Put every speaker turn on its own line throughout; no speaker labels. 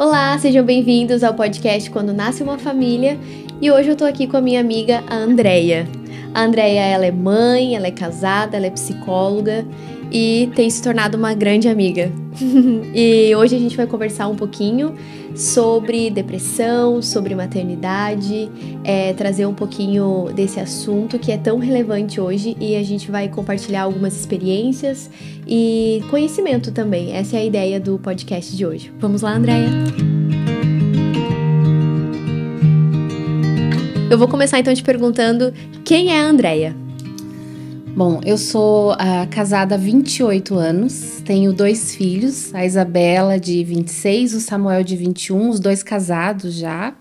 Olá, sejam bem-vindos ao podcast Quando Nasce uma Família. E hoje eu tô aqui com a minha amiga, a Andrea. A Andrea, ela é mãe, ela é casada, ela é psicóloga e tem se tornado uma grande amiga. E hoje a gente vai conversar um pouquinho sobre depressão, sobre maternidade, trazer um pouquinho desse assunto que é tão relevante hoje, e a gente vai compartilhar algumas experiências e conhecimento também. Essa é a ideia do podcast de hoje. Vamos lá, Andrea? Eu vou começar então te perguntando quem é a Andrea?
Bom, eu sou casada há 28 anos, tenho 2 filhos, a Isabela de 26, o Samuel de 21, os 2 casados já.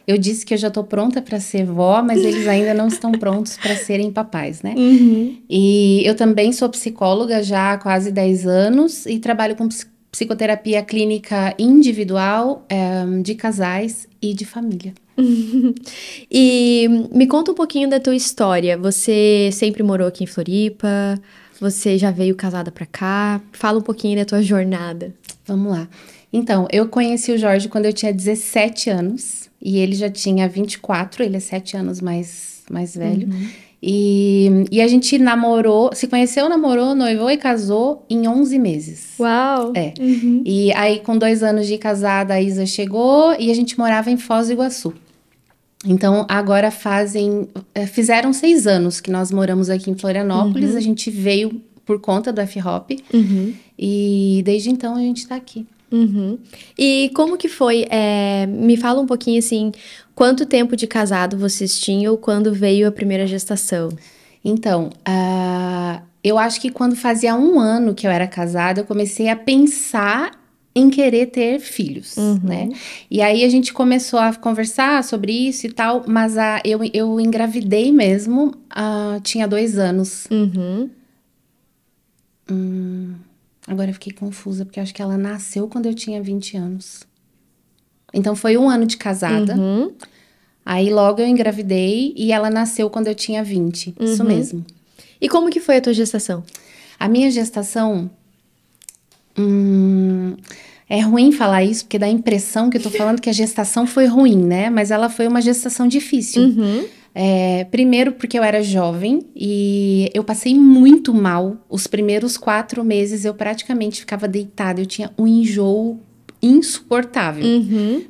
Eu disse que eu já tô pronta para ser vó, mas eles ainda não estão prontos para serem papais, né?
Uhum.
E eu também sou psicóloga já há quase 10 anos e trabalho com psicoterapia clínica individual, de casais e de família.
E me conta um pouquinho da tua história. Você sempre morou aqui em Floripa? Você já veio casada pra cá? Fala um pouquinho da tua jornada.
Vamos lá. Então, eu conheci o Jorge quando eu tinha 17 anos e ele já tinha 24, ele é 7 anos mais velho.
Uhum.
E a gente namorou, se conheceu, namorou, noivou e casou em 11 meses.
Uau!
É.
Uhum.
E aí, com 2 anos de casada, a Isa chegou e a gente morava em Foz do Iguaçu. Então, agora fizeram 6 anos que nós moramos aqui em Florianópolis. A gente veio por conta do F-Hop. E desde então a gente tá aqui.
E como que foi? Me fala um pouquinho assim, quanto tempo de casado vocês tinham quando veio a primeira gestação?
Então, eu acho que quando fazia 1 ano que eu era casada, eu comecei a pensar em querer ter filhos, né? E aí a gente começou a conversar sobre isso e tal, mas eu engravidei mesmo, tinha 2 anos. Agora eu fiquei confusa, porque eu acho que ela nasceu quando eu tinha 20 anos. Então foi 1 ano de casada, aí logo eu engravidei e ela nasceu quando eu tinha 20, isso mesmo.
E como que foi a tua gestação?
A minha gestação... é ruim falar isso, porque dá a impressão que eu tô falando que a gestação foi ruim, né? Mas ela foi uma gestação difícil. Primeiro porque eu era jovem e eu passei muito mal. Os primeiros 4 meses eu praticamente ficava deitada. Eu tinha um enjoo insuportável.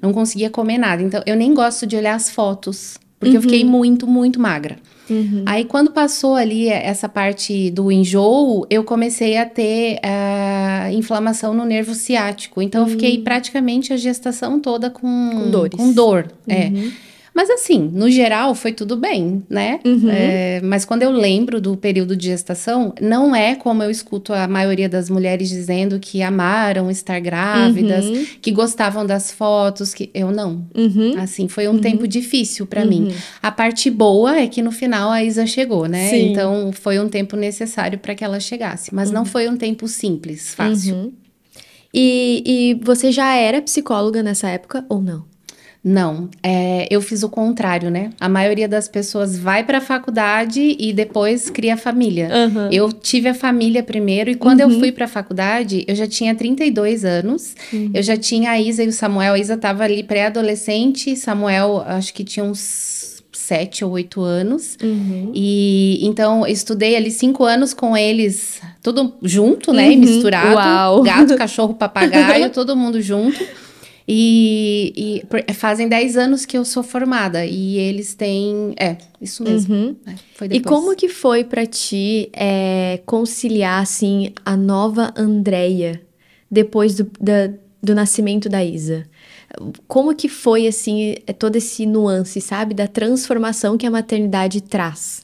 Não conseguia comer nada. Então, eu nem gosto de olhar as fotos, porque eu fiquei muito, muito magra. Aí, quando passou ali essa parte do enjoo, eu comecei a ter inflamação no nervo ciático. Então, eu fiquei praticamente a gestação toda com
dores.
Com dor, Mas assim, no geral, foi tudo bem, né? Mas quando eu lembro do período de gestação, não é como eu escuto a maioria das mulheres dizendo que amaram estar grávidas, que gostavam das fotos, que eu não. Assim, foi um tempo difícil pra mim. A parte boa é que no final a Isa chegou, né?
Sim.
Então, foi um tempo necessário pra que ela chegasse. Mas não foi um tempo simples, fácil.
E você já era psicóloga nessa época ou não?
Não, eu fiz o contrário, né? A maioria das pessoas vai para a faculdade e depois cria família. Eu tive a família primeiro e quando eu fui para a faculdade, eu já tinha 32 anos. Eu já tinha a Isa e o Samuel. A Isa estava ali pré-adolescente, Samuel acho que tinha uns 7 ou 8 anos. E então eu estudei ali 5 anos com eles, tudo junto, né? E misturado.
Uau.
Gato, cachorro, papagaio, todo mundo junto. E fazem 10 anos que eu sou formada. E eles têm... isso mesmo. Foi depois.
E como que foi pra ti conciliar, assim, a nova Andrea depois do nascimento da Isa? Como que foi, assim, todo esse nuance, sabe? Da transformação que a maternidade traz.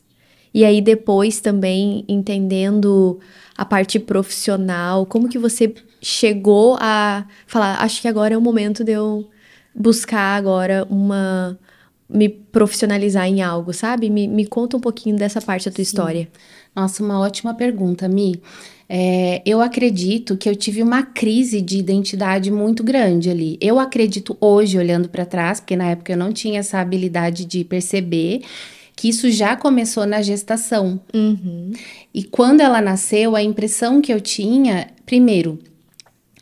E aí, depois também, entendendo a parte profissional, como que você chegou a falar, acho que agora é o momento de eu buscar agora me profissionalizar em algo, sabe? Me conta um pouquinho dessa parte da tua história.
Nossa, uma ótima pergunta, Mi. Eu acredito que eu tive uma crise de identidade muito grande ali. Eu acredito hoje, olhando para trás, porque na época eu não tinha essa habilidade de perceber, que isso já começou na gestação. E quando ela nasceu, a impressão que eu tinha, primeiro,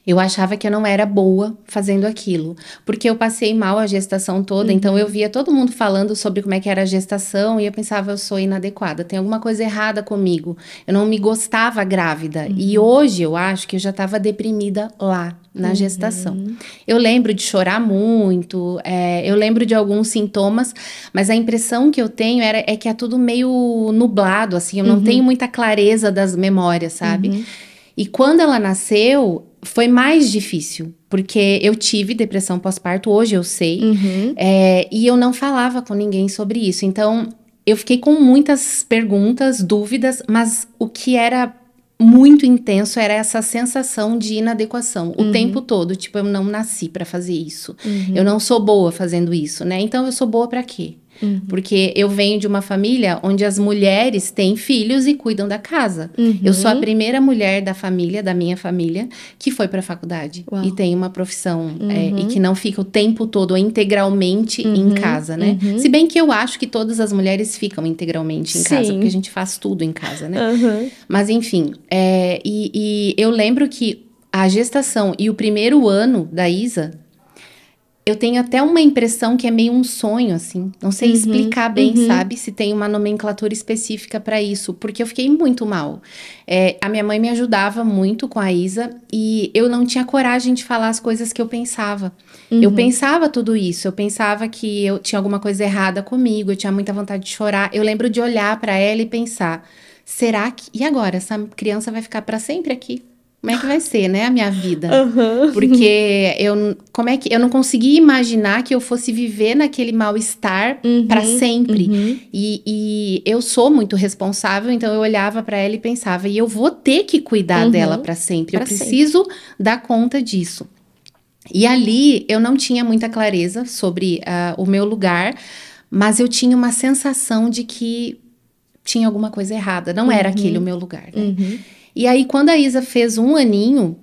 Eu achava que eu não era boa fazendo aquilo, porque eu passei mal a gestação toda, então eu via todo mundo falando sobre como é que era a gestação e eu pensava, eu sou inadequada, tem alguma coisa errada comigo. Eu não me gostava grávida. E hoje eu acho que eu já estava deprimida lá, na gestação. Eu lembro de chorar muito, eu lembro de alguns sintomas, mas a impressão que eu tenho é que é tudo meio nublado, assim, eu não tenho muita clareza das memórias, sabe? E quando ela nasceu, foi mais difícil, porque eu tive depressão pós-parto, hoje eu sei, e eu não falava com ninguém sobre isso. Então, eu fiquei com muitas perguntas, dúvidas, mas o que era muito intenso era essa sensação de inadequação o tempo todo. Tipo, eu não nasci pra fazer isso. Eu não sou boa fazendo isso, né? Então, eu sou boa pra quê? Porque eu venho de uma família onde as mulheres têm filhos e cuidam da casa. Eu sou a primeira mulher da família, da minha família, que foi pra faculdade.
Uau.
E tem uma profissão, e que não fica o tempo todo integralmente em casa, né? Se bem que eu acho que todas as mulheres ficam integralmente em casa, porque a gente faz tudo em casa, né? Mas enfim, e eu lembro que a gestação e o primeiro ano da Isa, eu tenho até uma impressão que é meio um sonho, assim. Não sei explicar bem, sabe? Se tem uma nomenclatura específica para isso. Porque eu fiquei muito mal. A minha mãe me ajudava muito com a Isa. E eu não tinha coragem de falar as coisas que eu pensava. Eu pensava tudo isso. Eu pensava que eu tinha alguma coisa errada comigo. Eu tinha muita vontade de chorar. Eu lembro de olhar para ela e pensar... Será que... E agora? Essa criança vai ficar para sempre aqui? Como é que vai ser, né, a minha vida? Porque eu não conseguia imaginar que eu fosse viver naquele mal-estar para sempre. E eu sou muito responsável, então eu olhava para ela e pensava, e eu vou ter que cuidar dela para sempre. Eu preciso dar conta disso. E ali eu não tinha muita clareza sobre o meu lugar, mas eu tinha uma sensação de que tinha alguma coisa errada. Não era aquele o meu lugar, né? E aí, quando a Isa fez 1 aninho,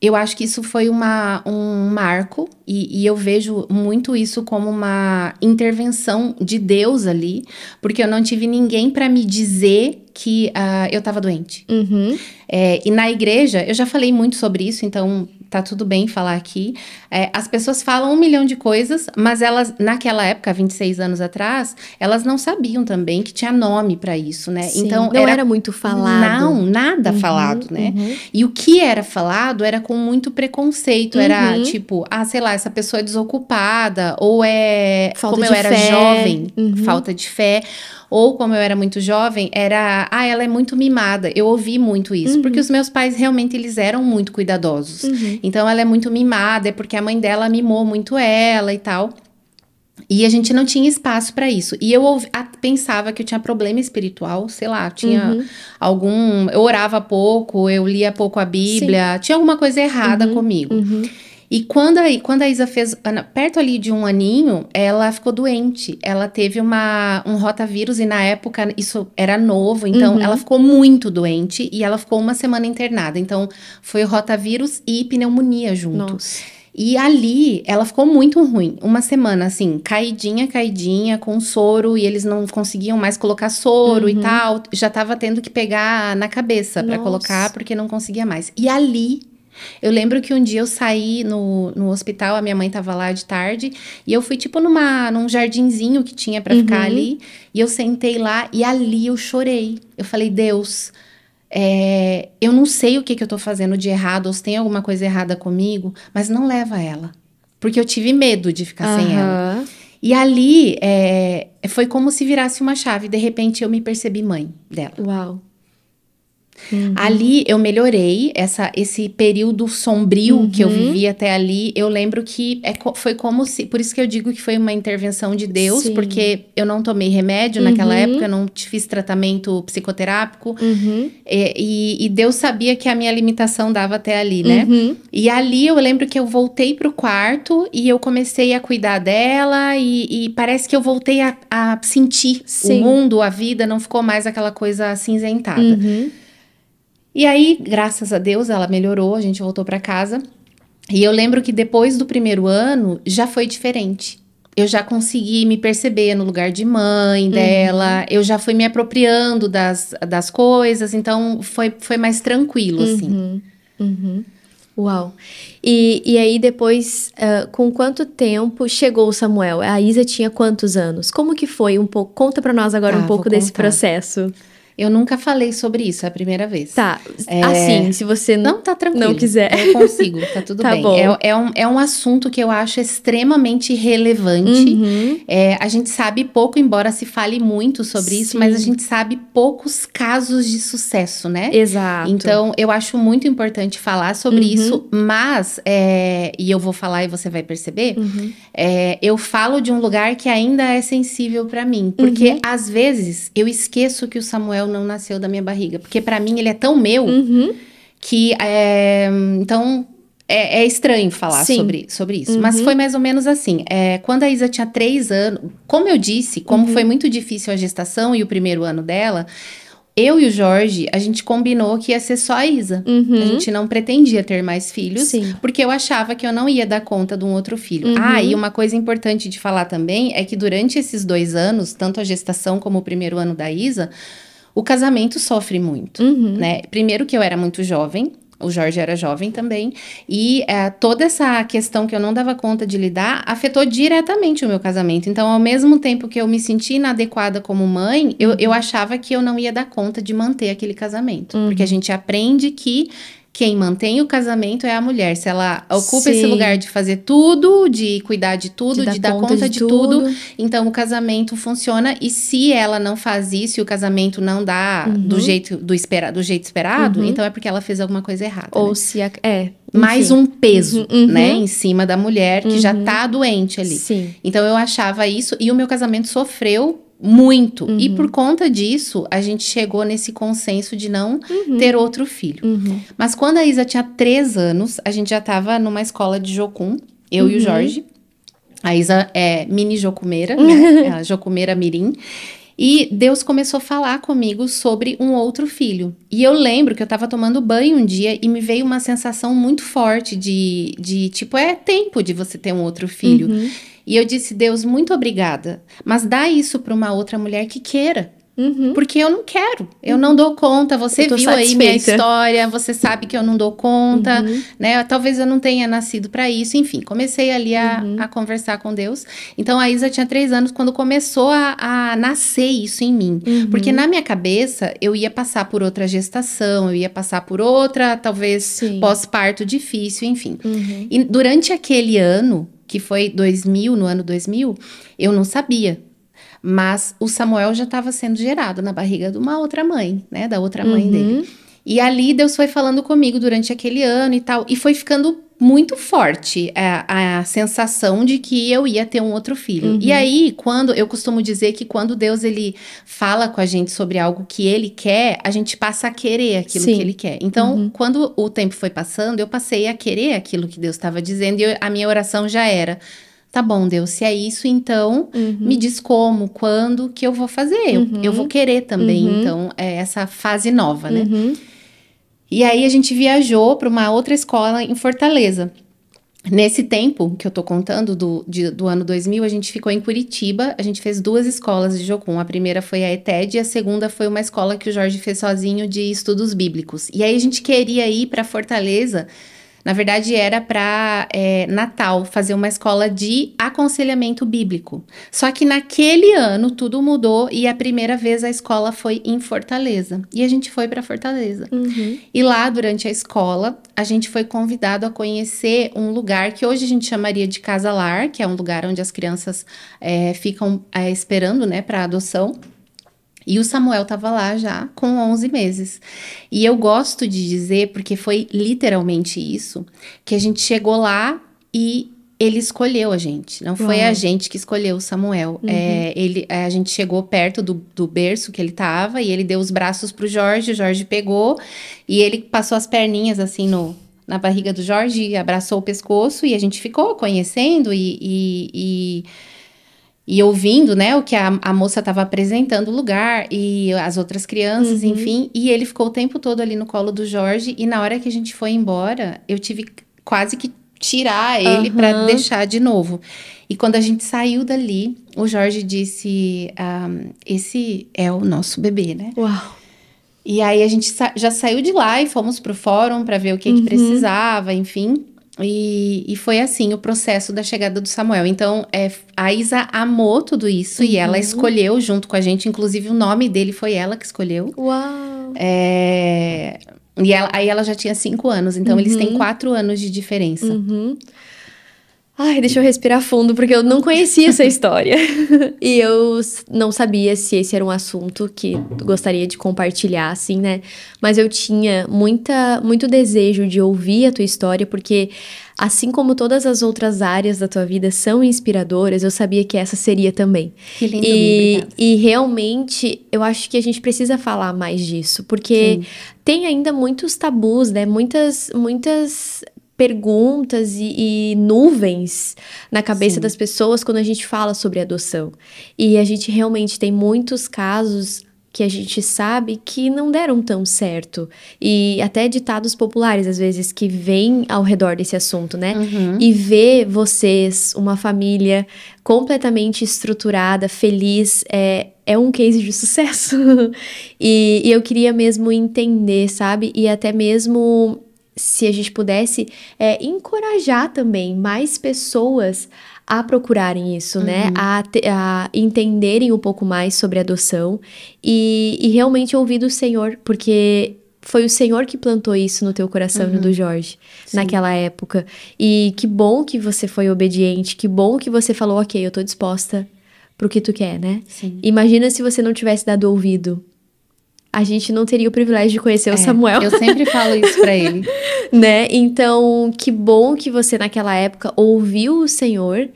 eu acho que isso foi um marco. E eu vejo muito isso como uma intervenção de Deus ali. Porque eu não tive ninguém para me dizer que eu estava doente. E na igreja, eu já falei muito sobre isso, então... Tá tudo bem falar aqui. As pessoas falam 1 milhão de coisas, mas elas, naquela época, 26 anos atrás, elas não sabiam também que tinha nome pra isso, né?
Sim,
então
não era muito falado.
Não, nada falado, né? E o que era falado era com muito preconceito. Era tipo, sei lá, essa pessoa é desocupada, ou
falta
como
de
eu era
fé.
jovem, falta de fé. Ou, como eu era muito jovem, ela é muito mimada. Eu ouvi muito isso. Porque os meus pais, realmente, eles eram muito cuidadosos. Então, ela é muito mimada, é porque a mãe dela mimou muito ela e tal. E a gente não tinha espaço para isso. E eu pensava que eu tinha problema espiritual, sei lá, tinha algum... Eu orava pouco, eu lia pouco a Bíblia. Sim. Tinha alguma coisa errada comigo. E quando a Isa fez, perto ali de 1 aninho, ela ficou doente. Ela teve um rotavírus e na época isso era novo. Então, ela ficou muito doente e ela ficou 1 semana internada. Então, foi rotavírus e pneumonia junto.
Nossa.
E ali, ela ficou muito ruim. 1 semana, assim, caidinha, com soro. E eles não conseguiam mais colocar soro e tal. Já tava tendo que pegar na cabeça pra colocar, porque não conseguia mais. E ali... Eu lembro que um dia eu saí no hospital, a minha mãe tava lá de tarde, e eu fui tipo num jardinzinho que tinha pra ficar ali, e eu sentei lá, e ali eu chorei. Eu falei, Deus, eu não sei o que eu tô fazendo de errado, ou se tem alguma coisa errada comigo, mas não leva ela. Porque eu tive medo de ficar sem ela. E ali, foi como se virasse uma chave, de repente eu me percebi mãe dela.
Uau.
Ali eu melhorei, esse período sombrio que eu vivi até ali, eu lembro que foi como se, por isso que eu digo que foi uma intervenção de Deus, Sim. porque eu não tomei remédio naquela época, eu não fiz tratamento psicoterápico, e Deus sabia que a minha limitação dava até ali, né? E ali eu lembro que eu voltei pro quarto e eu comecei a cuidar dela, e parece que eu voltei a sentir Sim. o mundo, a vida, não ficou mais aquela coisa acinzentada. E aí, graças a Deus, ela melhorou, a gente voltou pra casa. E eu lembro que depois do 1º ano, já foi diferente. Eu já consegui me perceber no lugar de mãe dela. Eu já fui me apropriando das coisas. Então, foi mais tranquilo, assim.
Uau. E aí depois, com quanto tempo chegou o Samuel? A Isa tinha quantos anos? Como que foi um pouco? Conta pra nós agora um pouco desse processo.
Eu nunca falei sobre isso, é a primeira vez.
Tá, assim, se você
não tá tranquilo,
não quiser.
Eu consigo, tá tudo
Tá
bem.
bom.
É um assunto que eu acho extremamente relevante. A gente sabe pouco, embora se fale muito sobre isso, mas a gente sabe poucos casos de sucesso, né?
Exato.
Então, eu acho muito importante falar sobre isso, mas, e eu vou falar e você vai perceber, eu falo de um lugar que ainda é sensível pra mim, porque às vezes eu esqueço que o Samuel não nasceu da minha barriga, porque pra mim ele é tão meu que então é estranho falar sobre isso. Mas foi mais ou menos assim. Quando a Isa tinha 3 anos, como eu disse, como foi muito difícil a gestação e o primeiro ano dela, eu e o Jorge, a gente combinou que ia ser só a Isa. A gente não pretendia ter mais filhos, porque eu achava que eu não ia dar conta de um outro filho. E uma coisa importante de falar também é que durante esses 2 anos, tanto a gestação como o primeiro ano da Isa, o casamento sofre muito, né? Primeiro que eu era muito jovem, o Jorge era jovem também, e toda essa questão que eu não dava conta de lidar afetou diretamente o meu casamento. Então, ao mesmo tempo que eu me senti inadequada como mãe, eu achava que eu não ia dar conta de manter aquele casamento. Porque a gente aprende que quem mantém o casamento é a mulher. Se ela ocupa esse lugar de fazer tudo, de cuidar de tudo, de dar conta de tudo, então o casamento funciona. E se ela não faz isso e o casamento não dá do jeito esperado, então é porque ela fez alguma coisa errada.
Ou
né?
se
Mais um peso, né, em cima da mulher que já tá doente ali. Então eu achava isso e o meu casamento sofreu muito. E por conta disso, a gente chegou nesse consenso de não ter outro filho. Mas quando a Isa tinha 3 anos, a gente já tava numa escola de jocum, eu e o Jorge. A Isa é mini jocumeira, né? É a jocumeira mirim. E Deus começou a falar comigo sobre um outro filho. E eu lembro que eu tava tomando banho um dia e me veio uma sensação muito forte de tipo, é tempo de você ter um outro filho. E eu disse, Deus, muito obrigada, mas dá isso para uma outra mulher que queira. Porque eu não quero, eu não dou conta. Você viu aí minha história, você sabe que eu não dou conta, né? Talvez eu não tenha nascido para isso. Enfim, comecei ali a conversar com Deus. Então a Isa tinha 3 anos quando começou a nascer isso em mim. Porque na minha cabeça eu ia passar por outra gestação, eu ia passar por outra, talvez pós-parto difícil, enfim. E durante aquele ano, que foi 2000, no ano 2000, eu não sabia. Mas o Samuel já estava sendo gerado na barriga de uma outra mãe, né? Da outra mãe dele. E ali Deus foi falando comigo durante aquele ano e tal. E foi ficando muito forte a sensação de que eu ia ter um outro filho. E aí, eu costumo dizer que quando Deus, ele fala com a gente sobre algo que ele quer, a gente passa a querer aquilo que ele quer. Então, quando o tempo foi passando, eu passei a querer aquilo que Deus estava dizendo. E a minha oração já era... Tá bom, Deus, se é isso, então me diz como, quando que eu vou fazer. Eu vou querer também, então, essa fase nova, né? E aí, a gente viajou para uma outra escola em Fortaleza. Nesse tempo que eu tô contando, do ano 2000, a gente ficou em Curitiba. A gente fez 2 escolas de jocum. A primeira foi a ETED e a segunda foi uma escola que o Jorge fez sozinho de estudos bíblicos. E aí, a gente queria ir para Fortaleza... Na verdade, era para Natal, fazer uma escola de aconselhamento bíblico. Só que naquele ano, tudo mudou e a primeira vez a escola foi em Fortaleza. E a gente foi para Fortaleza. E lá, durante a escola, a gente foi convidado a conhecer um lugar que hoje a gente chamaria de Casa-Lar, que é um lugar onde as crianças ficam esperando, né, para adoção. E o Samuel estava lá já com 11 meses. E eu gosto de dizer, porque foi literalmente isso, que a gente chegou lá e ele escolheu a gente. Não foi a gente que escolheu o Samuel. A gente chegou perto do berço que ele estava e ele deu os braços pro Jorge, o Jorge pegou e ele passou as perninhas assim na barriga do Jorge e abraçou o pescoço e a gente ficou conhecendo e ouvindo, né, o que a moça estava apresentando o lugar e as outras crianças, enfim. E ele ficou o tempo todo ali no colo do Jorge. E na hora que a gente foi embora, eu tive quase que tirar ele para deixar de novo. E quando a gente saiu dali, o Jorge disse, esse é o nosso bebê, né?
Uau!
E aí a gente já saiu de lá e fomos pro fórum para ver o que precisava, enfim. E foi assim o processo da chegada do Samuel. Então, a Isa amou tudo isso e ela escolheu junto com a gente. Inclusive, o nome dele foi ela que escolheu.
Uau!
E aí ela já tinha 5 anos, então eles têm 4 anos de diferença.
Ai, deixa eu respirar fundo, porque eu não conhecia essa história. E eu não sabia se esse era um assunto que gostaria de compartilhar, assim, né? Mas eu tinha muito desejo de ouvir a tua história, porque assim como todas as outras áreas da tua vida são inspiradoras, eu sabia que essa seria também.
Que lindo,
e realmente, eu acho que a gente precisa falar mais disso, porque tem ainda muitos tabus, né? Muitas perguntas e nuvens na cabeça das pessoas quando a gente fala sobre adoção. E a gente realmente tem muitos casos que a gente sabe que não deram tão certo. E até ditados populares, às vezes, que vêm ao redor desse assunto, né? E ver vocês, uma família completamente estruturada, feliz, é um case de sucesso. E eu queria mesmo entender, sabe? E até mesmo, se a gente pudesse encorajar também mais pessoas a procurarem isso, né? A entenderem um pouco mais sobre adoção e realmente ouvir do Senhor, porque foi o Senhor que plantou isso no teu coração e no do Jorge, naquela época. E que bom que você foi obediente, que bom que você falou, ok, eu tô disposta pro que tu quer, né?
Sim.
Imagina se você não tivesse dado ouvido. A gente não teria o privilégio de conhecer o Samuel.
Eu sempre falo isso pra ele.
Né? Então, que bom que você naquela época ouviu o Senhor,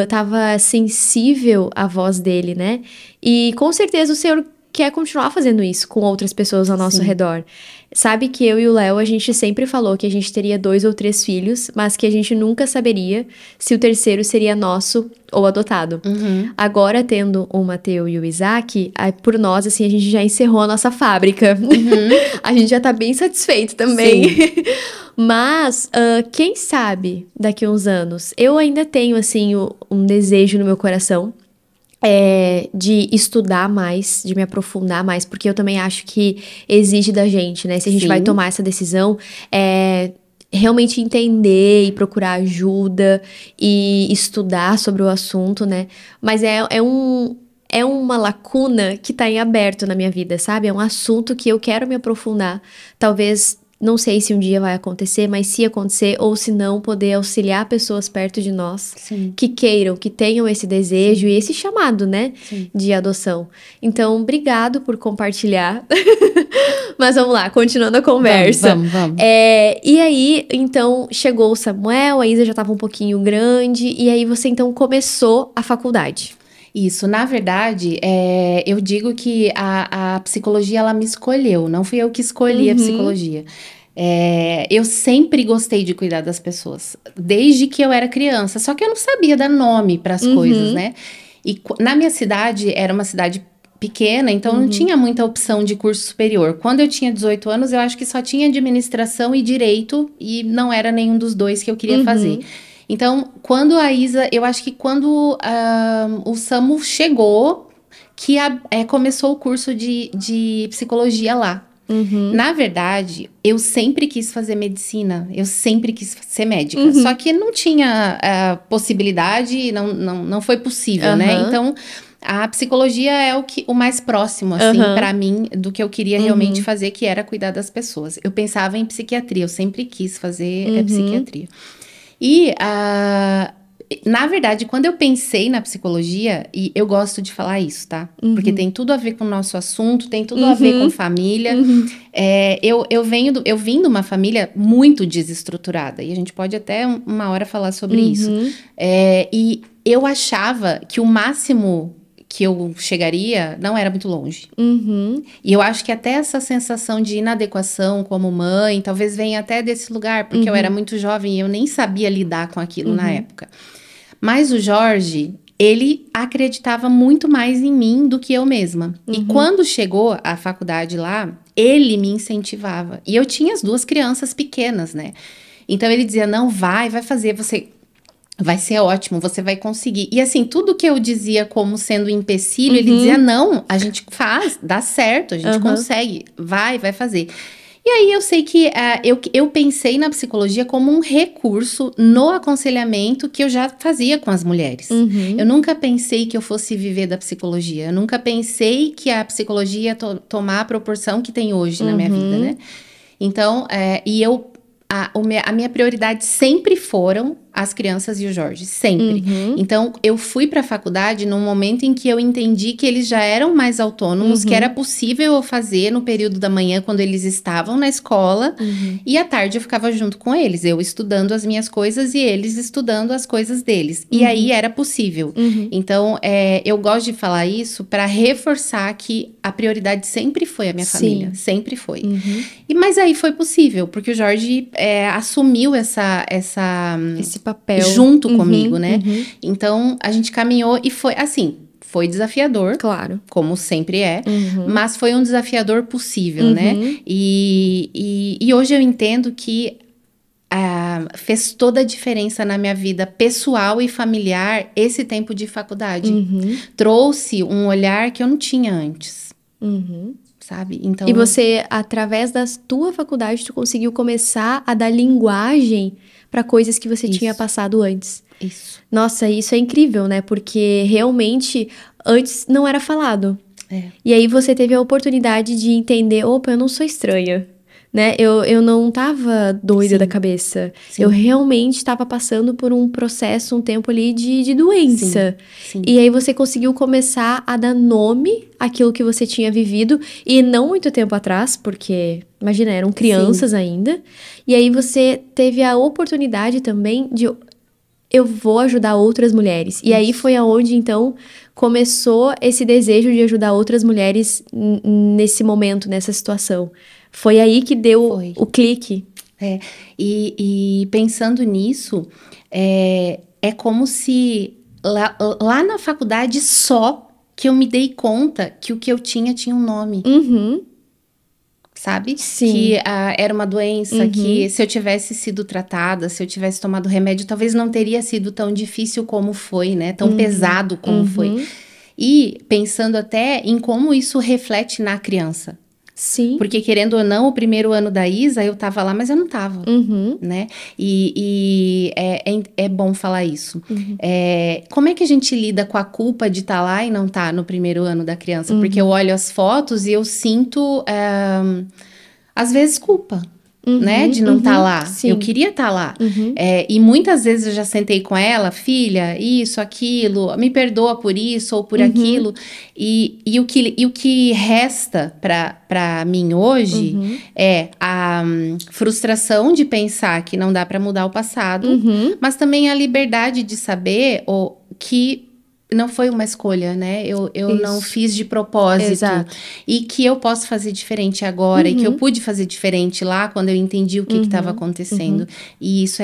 tava sensível à voz dele, né? E com certeza o Senhor quer continuar fazendo isso com outras pessoas ao nosso redor. Sabe que eu e o Léo, a gente sempre falou que a gente teria 2 ou 3 filhos, mas que a gente nunca saberia se o terceiro seria nosso ou adotado. Agora, tendo o Mateu e o Isaac, por nós, assim, a gente já encerrou a nossa fábrica. A gente já tá bem satisfeito também. Mas, quem sabe, daqui a uns anos, eu ainda tenho, assim, um desejo no meu coração de estudar mais, de me aprofundar mais, porque eu também acho que exige da gente, né? Se a gente vai tomar essa decisão, realmente entender e procurar ajuda e estudar sobre o assunto, né? Mas é uma lacuna que tá em aberto na minha vida, sabe? É um assunto que eu quero me aprofundar. Talvez, não sei se um dia vai acontecer, mas se acontecer, ou se não, poder auxiliar pessoas perto de nós que queiram, que tenham esse desejo e esse chamado, né? De adoção. Então, obrigado por compartilhar. Mas vamos lá, continuando a conversa.
Vamos.
E aí, então, chegou o Samuel, a Isa já estava um pouquinho grande, e aí você, então, começou a faculdade.
Isso, na verdade, eu digo que a psicologia, ela me escolheu, não fui eu que escolhi a psicologia. Eu sempre gostei de cuidar das pessoas, desde que eu era criança, só que eu não sabia dar nome para as coisas, né? E na minha cidade, era uma cidade pequena, então não tinha muita opção de curso superior. Quando eu tinha 18 anos, eu acho que só tinha administração e direito, e não era nenhum dos dois que eu queria fazer. Então, quando a Isa, eu acho que quando o Samu chegou, que começou o curso de psicologia lá. Na verdade, eu sempre quis fazer medicina, eu sempre quis ser médica. Só que não tinha possibilidade, não foi possível, né? Então, a psicologia é o mais próximo, assim, pra mim, do que eu queria realmente fazer, que era cuidar das pessoas. Eu pensava em psiquiatria, eu sempre quis fazer psiquiatria. E, na verdade, quando eu pensei na psicologia, e eu gosto de falar isso, tá? Porque tem tudo a ver com o nosso assunto, tem tudo a ver com família. Eu vim de uma família muito desestruturada, e a gente pode até uma hora falar sobre isso. E eu achava que o máximo que eu chegaria não era muito longe. E eu acho que até essa sensação de inadequação como mãe, talvez venha até desse lugar, porque eu era muito jovem e eu nem sabia lidar com aquilo na época. Mas o Jorge, ele acreditava muito mais em mim do que eu mesma. E quando chegou a faculdade lá, ele me incentivava. E eu tinha as 2 crianças pequenas, né? Então ele dizia, não, vai fazer, você Vai ser ótimo, você vai conseguir. E assim, tudo que eu dizia como sendo um empecilho, ele dizia, não, a gente faz, dá certo, a gente consegue, vai fazer. E aí eu sei que eu pensei na psicologia como um recurso no aconselhamento que eu já fazia com as mulheres. Eu nunca pensei que eu fosse viver da psicologia, eu nunca pensei que a psicologia ia tomar a proporção que tem hoje na minha vida, né? Então, a minha prioridade sempre foram as crianças e o Jorge, sempre. Então, eu fui para a faculdade num momento em que eu entendi que eles já eram mais autônomos, que era possível eu fazer no período da manhã, quando eles estavam na escola, e à tarde eu ficava junto com eles, eu estudando as minhas coisas e eles estudando as coisas deles. E aí era possível. Então, eu gosto de falar isso para reforçar que a prioridade sempre foi a minha família, sempre foi. Mas aí foi possível, porque o Jorge assumiu
esse papel
junto comigo, né? Então, a gente caminhou e foi assim, foi desafiador.
Claro.
Como sempre é, mas foi um desafiador possível, né? E hoje eu entendo que fez toda a diferença na minha vida pessoal e familiar esse tempo de faculdade. Trouxe um olhar que eu não tinha antes. Sabe? Então...
E você, através da tua faculdade, tu conseguiu começar a dar linguagem para coisas que você tinha passado antes.
Isso.
Nossa, isso é incrível, né? Porque realmente antes não era falado. E aí você teve a oportunidade de entender, opa, eu não sou estranha, né? Eu não tava doida da cabeça. Eu realmente tava passando por um processo, um tempo ali de doença. E aí você conseguiu começar a dar nome àquilo que você tinha vivido. E não muito tempo atrás, porque, imagina, eram crianças ainda. E aí você teve a oportunidade também de... eu vou ajudar outras mulheres. E aí foi aonde, então, começou esse desejo de ajudar outras mulheres nesse momento, nessa situação. Foi aí que deu o clique.
E pensando nisso, é como se lá na faculdade só que eu me dei conta que o que eu tinha um nome. Sabe?
Sim.
Que era uma doença que, se eu tivesse sido tratada, se eu tivesse tomado remédio, talvez não teria sido tão difícil como foi, né? Tão pesado como foi. E pensando até em como isso reflete na criança.
Sim.
Porque, querendo ou não, o primeiro ano da Isa, eu tava lá, mas eu não tava, né? E é bom falar isso. Como é que a gente lida com a culpa de estar lá e não tá no primeiro ano da criança? Porque eu olho as fotos e eu sinto, às vezes, culpa. Né, de não estar lá.
Sim.
Eu queria estar lá. E muitas vezes eu já sentei com ela, filha, isso, aquilo, me perdoa por isso ou por aquilo. E o que resta para mim hoje é a frustração de pensar que não dá para mudar o passado, mas também a liberdade de saber que não foi uma escolha, né? Eu não fiz de propósito.
Exato.
E que eu posso fazer diferente agora. E que eu pude fazer diferente lá quando eu entendi o que estava acontecendo. E isso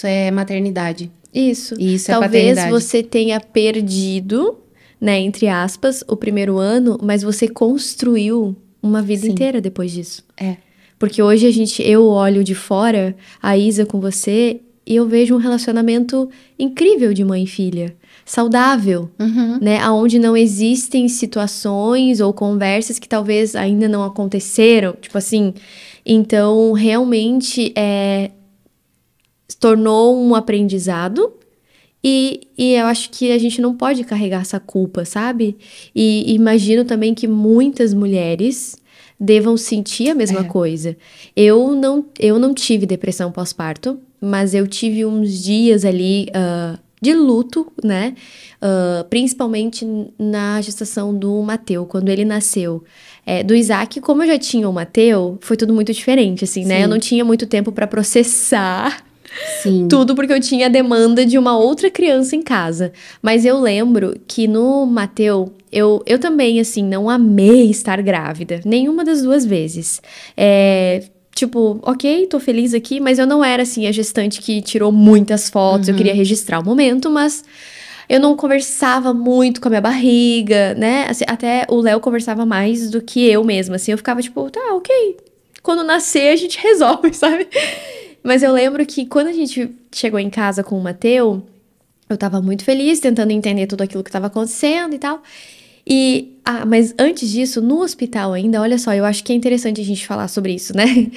é maternidade.
Isso.
E isso é
paternidade.
Talvez
você tenha perdido, né, entre aspas, o primeiro ano, mas você construiu uma vida inteira depois disso. Porque hoje eu olho de fora a Isa com você e eu vejo um relacionamento incrível de mãe e filha. Saudável, né? Onde não existem situações ou conversas que talvez ainda não aconteceram, tipo assim. Então, realmente, se tornou um aprendizado e eu acho que a gente não pode carregar essa culpa, sabe? E imagino também que muitas mulheres devam sentir a mesma coisa. Eu não tive depressão pós-parto, mas eu tive uns dias ali... de luto, né? Principalmente na gestação do Mateu, quando ele nasceu. Do Isaac, como eu já tinha o Mateu, foi tudo muito diferente, assim, né? Eu não tinha muito tempo para processar tudo, porque eu tinha a demanda de uma outra criança em casa. Mas eu lembro que no Mateu, eu também, assim, não amei estar grávida. Nenhuma das duas vezes. Tipo, ok, tô feliz aqui, mas eu não era, assim, a gestante que tirou muitas fotos, eu queria registrar o momento, mas eu não conversava muito com a minha barriga, né? Assim, até o Léo conversava mais do que eu mesma, assim, eu ficava tipo, tá, ok, quando nascer a gente resolve, sabe? Mas eu lembro que quando a gente chegou em casa com o Mateu, Eu tava muito feliz, tentando entender tudo aquilo que tava acontecendo e tal. Mas antes disso, no hospital ainda, olha só, eu acho que é interessante a gente falar sobre isso, né?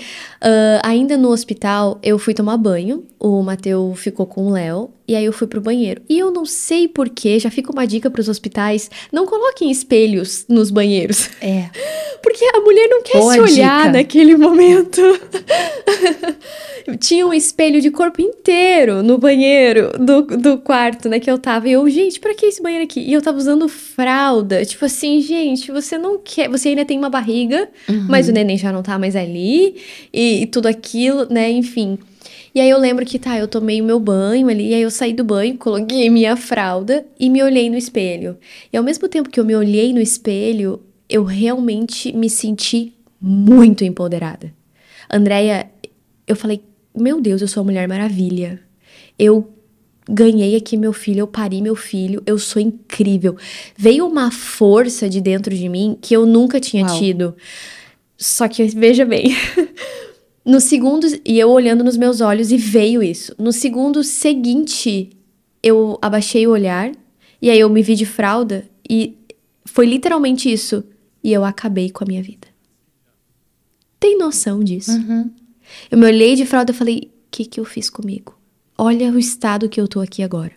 Ainda no hospital, eu fui tomar banho, o Matheus ficou com o Léo, e aí eu fui pro banheiro. E eu não sei porquê, já fica uma dica pros hospitais, não coloquem espelhos nos banheiros.
É.
Porque a mulher não quer
Boa
se olhar
dica.
naquele momento. Tinha um espelho de corpo inteiro no banheiro do quarto, né, que eu tava. E eu, gente, pra que esse banheiro aqui? E eu tava usando fralda. Tipo assim, gente, você não quer... Você ainda tem uma barriga, mas o neném já não tá mais ali. E tudo aquilo, né, enfim. E aí eu lembro que, eu tomei o meu banho ali. E aí eu saí do banho, coloquei minha fralda e me olhei no espelho. E ao mesmo tempo que eu me olhei no espelho, eu realmente me senti muito empoderada. Andréia, eu falei... Meu Deus, eu sou a Mulher Maravilha. Eu ganhei aqui meu filho, eu pari meu filho, eu sou incrível. Veio uma força de dentro de mim que eu nunca tinha tido. Só que, veja bem, no segundo, e eu olhando nos meus olhos e veio isso. No segundo seguinte, eu abaixei o olhar e aí eu me vi de fralda e foi literalmente isso. E eu acabei com a minha vida. Tem noção disso? Eu me olhei de fralda e falei, o que eu fiz comigo? Olha o estado que eu tô aqui agora.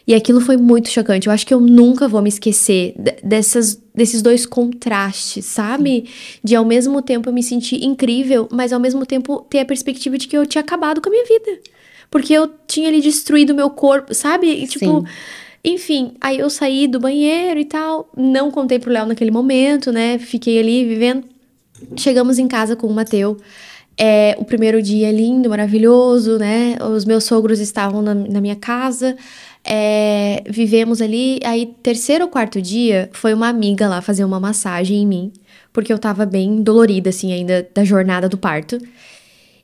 E aquilo foi muito chocante. Eu acho que eu nunca vou me esquecer desses dois contrastes, sabe? Sim. De ao mesmo tempo eu me sentir incrível, mas ao mesmo tempo ter a perspectiva de que eu tinha acabado com a minha vida. Porque eu tinha ali destruído o meu corpo, sabe? E, tipo, sim. Enfim, aí eu saí do banheiro e tal. Não contei pro Léo naquele momento, né? Fiquei ali vivendo. Chegamos em casa com o Matheus. O primeiro dia lindo, maravilhoso, né? Os meus sogros estavam na minha casa. Vivemos ali. Aí, terceiro ou quarto dia, foi uma amiga lá fazer uma massagem em mim. Porque eu tava bem dolorida, assim, ainda da jornada do parto.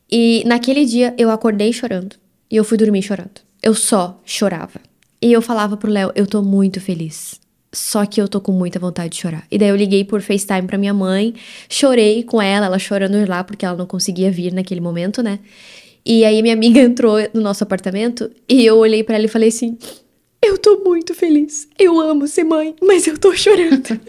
E naquele dia, eu acordei chorando. E eu fui dormir chorando. Eu só chorava. E eu falava pro Léo, eu tô muito feliz. Só que eu tô com muita vontade de chorar. E daí eu liguei por FaceTime pra minha mãe, chorei com ela chorando lá, porque ela não conseguia vir naquele momento, né? E aí minha amiga entrou no nosso apartamento e eu olhei pra ela e falei assim, eu tô muito feliz, eu amo ser mãe, mas eu tô chorando.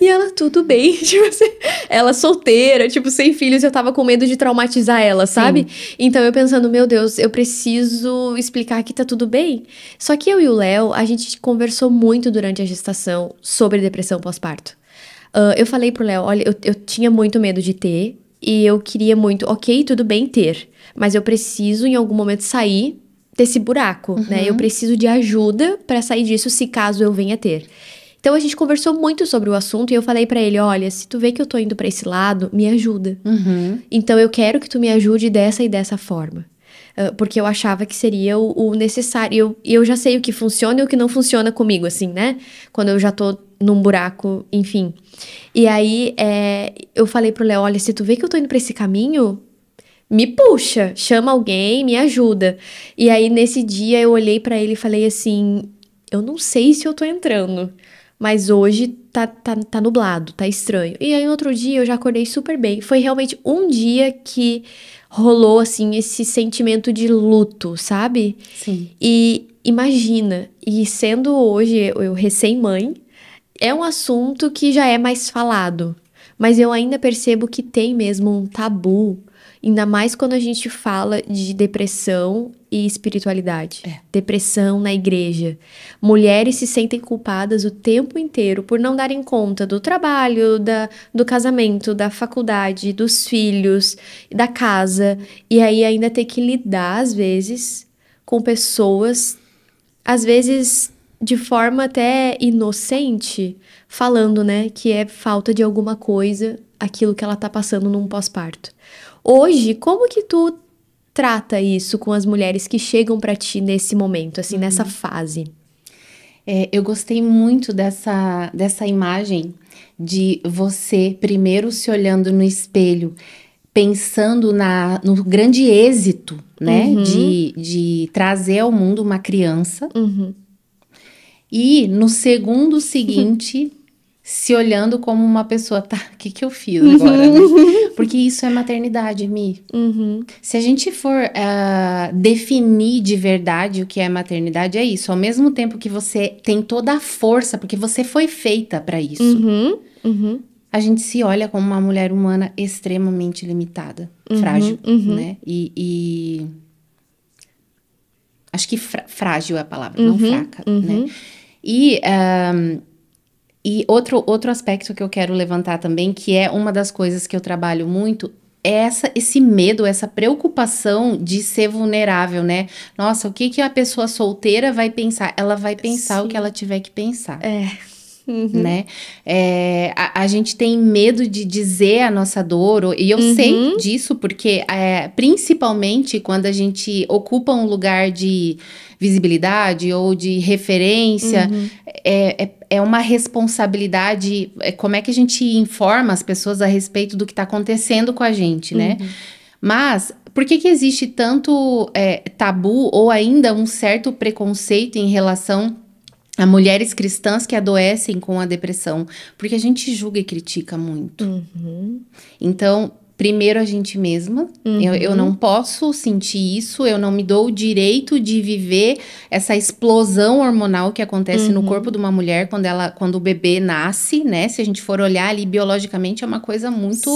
E ela, tudo bem, tipo assim, ela solteira, tipo, sem filhos, eu tava com medo de traumatizar ela, sabe? Sim. Então eu pensando, meu Deus, eu preciso explicar que tá tudo bem. Só que eu e o Léo, a gente conversou muito durante a gestação sobre depressão pós-parto. Eu falei pro Léo, olha, eu tinha muito medo de ter, e eu queria muito, ok, tudo bem ter, mas eu preciso em algum momento sair desse buraco, né? Eu preciso de ajuda pra sair disso, se caso eu venha ter. Então, a gente conversou muito sobre o assunto e eu falei pra ele, olha, se tu vê que eu tô indo pra esse lado, me ajuda. Então, eu quero que tu me ajude dessa e dessa forma. Porque eu achava que seria o necessário. E eu já sei o que funciona e o que não funciona comigo, assim, né? Quando eu já tô num buraco, enfim. E aí, eu falei pro Léo, olha, se tu vê que eu tô indo pra esse caminho, me puxa, chama alguém, me ajuda. E aí, nesse dia, eu olhei pra ele e falei assim, eu não sei se eu tô entrando, mas hoje tá nublado, tá estranho. E aí, no outro dia, eu já acordei super bem. Foi realmente um dia que rolou, assim, esse sentimento de luto, sabe?
Sim.
E imagina, e sendo hoje eu recém-mãe, é um assunto que já é mais falado. Mas eu ainda percebo que tem mesmo um tabu, ainda mais quando a gente fala de depressão e espiritualidade. Depressão na igreja. Mulheres se sentem culpadas o tempo inteiro por não darem conta do trabalho, do casamento, da faculdade, dos filhos, da casa. E aí ainda ter que lidar, às vezes, com pessoas, às vezes de forma até inocente, falando, né, que é falta de alguma coisa, aquilo que ela tá passando num pós-parto. Hoje, como que tu trata isso com as mulheres que chegam pra ti nesse momento, assim, nessa fase?
Eu gostei muito dessa imagem de você primeiro se olhando no espelho, pensando no grande êxito, né? De trazer ao mundo uma criança. E no segundo seguinte, se olhando como uma pessoa, tá, o que que eu fiz agora, né? Porque isso é maternidade, Mi. Se a gente for definir de verdade o que é maternidade, é isso. Ao mesmo tempo que você tem toda a força, porque você foi feita para isso. A gente se olha como uma mulher humana extremamente limitada, frágil, né? E acho que frágil é a palavra, não fraca, né? E outro aspecto que eu quero levantar também, que é uma das coisas que eu trabalho muito, é esse medo, essa preocupação de ser vulnerável, né? Nossa, o que que a pessoa solteira vai pensar? Ela vai pensar o que ela tiver que pensar. Né? A gente tem medo de dizer a nossa dor, e eu sei disso porque principalmente quando a gente ocupa um lugar de visibilidade ou de referência, é uma responsabilidade. Como é que a gente informa as pessoas a respeito do que está acontecendo com a gente, né? Mas por que existe tanto tabu ou ainda um certo preconceito em relação a mulheres cristãs que adoecem com a depressão? Porque a gente julga e critica muito. Então, primeiro a gente mesma. Eu não posso sentir isso, eu não me dou o direito de viver essa explosão hormonal que acontece no corpo de uma mulher quando o bebê nasce, né? Se a gente for olhar ali biologicamente, é uma coisa muito...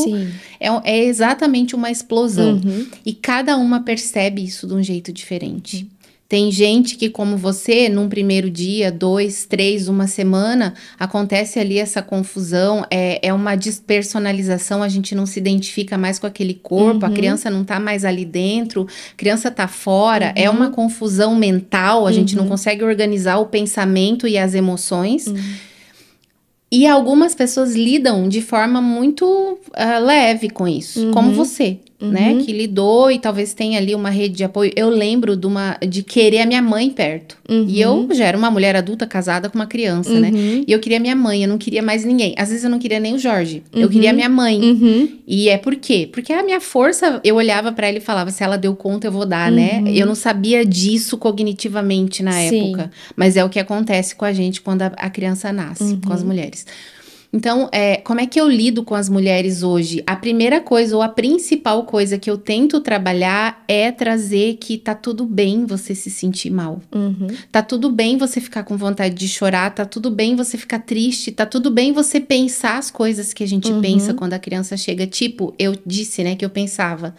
É exatamente uma explosão. E cada uma percebe isso de um jeito diferente. Tem gente que, como você, num primeiro dia, 2, 3, uma semana, acontece ali essa confusão, é uma despersonalização, a gente não se identifica mais com aquele corpo, a criança não tá mais ali dentro, a criança tá fora, é uma confusão mental, a gente não consegue organizar o pensamento e as emoções. E algumas pessoas lidam de forma muito leve com isso, como você, né? Que lidou e talvez tenha ali uma rede de apoio. Eu lembro de querer a minha mãe perto. E eu já era uma mulher adulta, casada com uma criança, né? E eu queria minha mãe, eu não queria mais ninguém. Às vezes eu não queria nem o Jorge, eu queria a minha mãe. E é por quê? Porque a minha força, eu olhava pra ela e falava, se ela deu conta, eu vou dar, né? Eu não sabia disso cognitivamente na época. Mas é o que acontece com a gente quando a criança nasce, com as mulheres. Então, como é que eu lido com as mulheres hoje? A primeira coisa, ou a principal coisa que eu tento trabalhar é trazer que tá tudo bem você se sentir mal. Tá tudo bem você ficar com vontade de chorar, tá tudo bem você ficar triste, tá tudo bem você pensar as coisas que a gente pensa quando a criança chega. Tipo, eu disse, né, que eu pensava.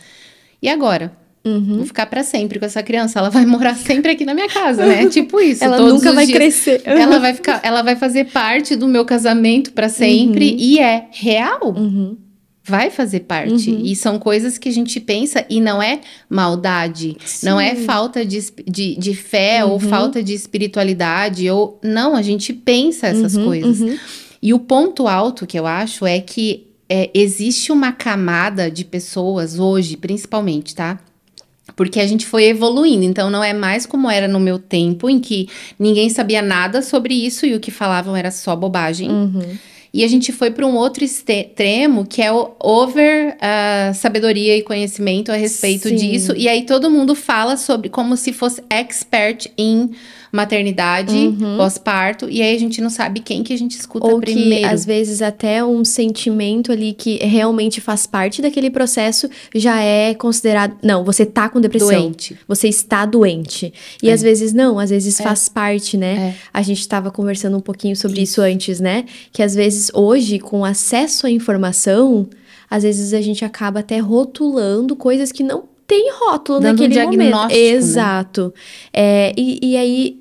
E agora? Vou ficar pra sempre com essa criança, ela vai morar sempre aqui na minha casa, né? Tipo isso.
Ela nunca vai crescer.
Ela vai fazer parte do meu casamento pra sempre. E é real. Vai fazer parte. E são coisas que a gente pensa e não é maldade. Não é falta de fé ou falta de espiritualidade. Não, a gente pensa essas coisas. E o ponto alto que eu acho é que existe uma camada de pessoas hoje, principalmente, tá? Porque a gente foi evoluindo, então não é mais como era no meu tempo, em que ninguém sabia nada sobre isso e o que falavam era só bobagem. E a gente foi para um outro extremo, que é o sabedoria e conhecimento a respeito disso. E aí todo mundo fala sobre como se fosse expert em maternidade, pós-parto, e aí a gente não sabe quem que a gente escuta
ou
primeiro.
Ou que, às vezes, até um sentimento ali que realmente faz parte daquele processo já é considerado... Não, você tá com depressão.
Doente.
Você está doente. E às vezes não, às vezes faz parte, né? A gente tava conversando um pouquinho sobre isso antes, né? Que às vezes hoje, com acesso à informação, às vezes a gente acaba até rotulando coisas que não tem rótulo
dando
naquele
diagnóstico,
momento. Exato.
Né?
E aí,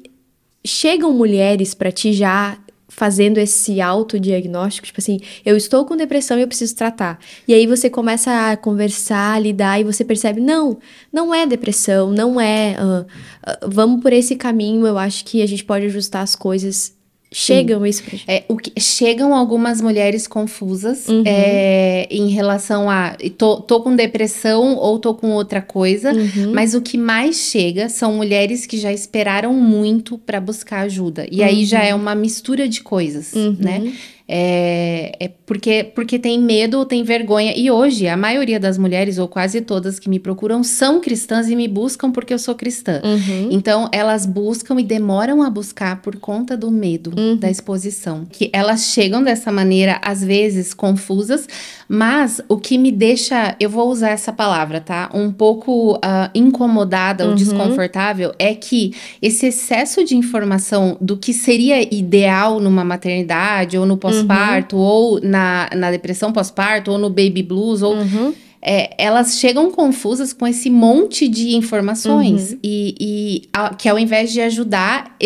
chegam mulheres pra ti já fazendo esse autodiagnóstico, tipo assim, eu estou com depressão e eu preciso tratar. E aí você começa a conversar, a lidar, e você percebe, não é depressão, não é... vamos por esse caminho, eu acho que a gente pode ajustar as coisas. Chegam isso pra gente.
Chegam algumas mulheres confusas em relação a tô com depressão ou tô com outra coisa, mas o que mais chega são mulheres que já esperaram muito pra buscar ajuda. E aí já é uma mistura de coisas, né? Porque tem medo ou tem vergonha. E hoje, a maioria das mulheres, ou quase todas que me procuram, são cristãs e me buscam porque eu sou cristã. Então, elas buscam e demoram a buscar por conta do medo da exposição. Que elas chegam dessa maneira, às vezes, confusas, mas o que me deixa, eu vou usar essa palavra, tá? Um pouco incomodada ou desconfortável, é que esse excesso de informação do que seria ideal numa maternidade, ou no pós-parto, ou na depressão pós-parto, ou no baby blues, ou... elas chegam confusas com esse monte de informações que ao invés de ajudar,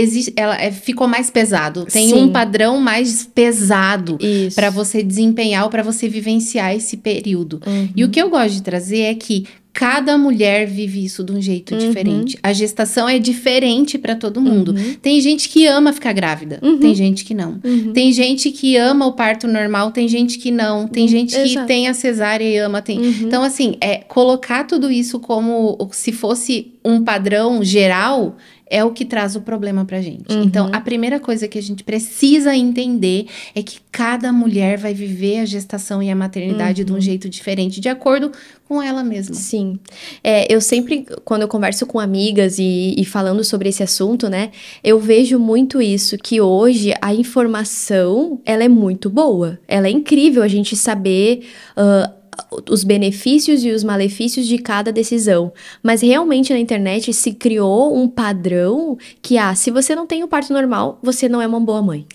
ficou mais pesado. Tem um padrão mais pesado para você desempenhar ou para você vivenciar esse período. E o que eu gosto de trazer é que cada mulher vive isso de um jeito diferente. A gestação é diferente para todo mundo. Tem gente que ama ficar grávida, tem gente que não. Tem gente que ama o parto normal, tem gente que não. Tem gente que tem a cesárea e ama. Então, assim, colocar tudo isso como se fosse um padrão geral é o que traz o problema pra gente. Então, a primeira coisa que a gente precisa entender é que cada mulher vai viver a gestação e a maternidade de um jeito diferente, de acordo com ela mesma.
Sim. Eu sempre, quando eu converso com amigas e falando sobre esse assunto, né, eu vejo muito isso, que hoje a informação, ela é muito boa. Ela é incrível a gente saber... os benefícios e os malefícios de cada decisão. Mas realmente na internet se criou um padrão que, se você não tem o parto normal, você não é uma boa mãe.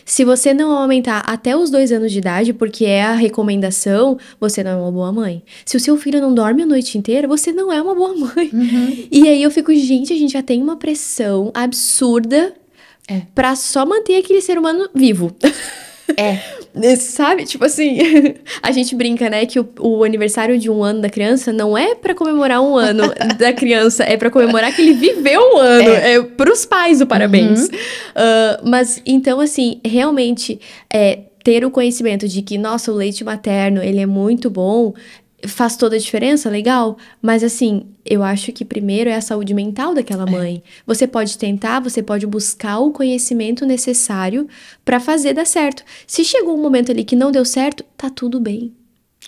Se você não aumentar até os 2 anos de idade, porque é a recomendação, você não é uma boa mãe. Se o seu filho não dorme a noite inteira, você não é uma boa mãe. E aí eu fico, gente, a gente já tem uma pressão absurda pra só manter aquele ser humano vivo. Sabe? Tipo assim, a gente brinca, né, que o aniversário de 1 ano da criança não é pra comemorar 1 ano da criança, é pra comemorar que ele viveu 1 ano. É pros pais o parabéns. Mas, então, assim, realmente, ter o conhecimento de que, nossa, o leite materno, ele é muito bom, faz toda a diferença, legal, mas assim, eu acho que primeiro é a saúde mental daquela mãe. Você pode tentar, você pode buscar o conhecimento necessário pra fazer dar certo. Se chegou um momento ali que não deu certo, tá tudo bem.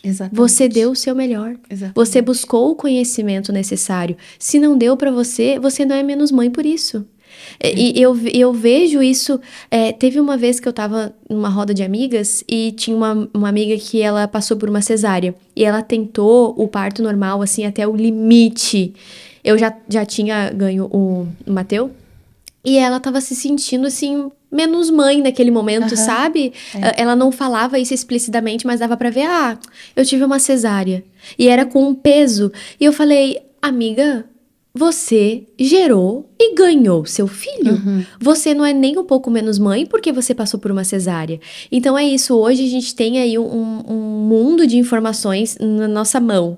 Exatamente.
Você deu o seu melhor.
Exatamente.
Você buscou o conhecimento necessário. Se não deu pra você, você não é menos mãe por isso. E eu vejo isso. Teve uma vez que eu tava numa roda de amigas e tinha uma amiga que ela passou por uma cesárea. E ela tentou o parto normal, assim, até o limite. Eu já tinha ganho o Mateu. E ela tava se sentindo, assim, menos mãe naquele momento, sabe? Ela não falava isso explicitamente, mas dava pra ver, eu tive uma cesárea. E era com um peso. E eu falei, amiga... Você gerou e ganhou seu filho. Você não é nem um pouco menos mãe porque você passou por uma cesárea. Então é isso. Hoje a gente tem aí um mundo de informações na nossa mão.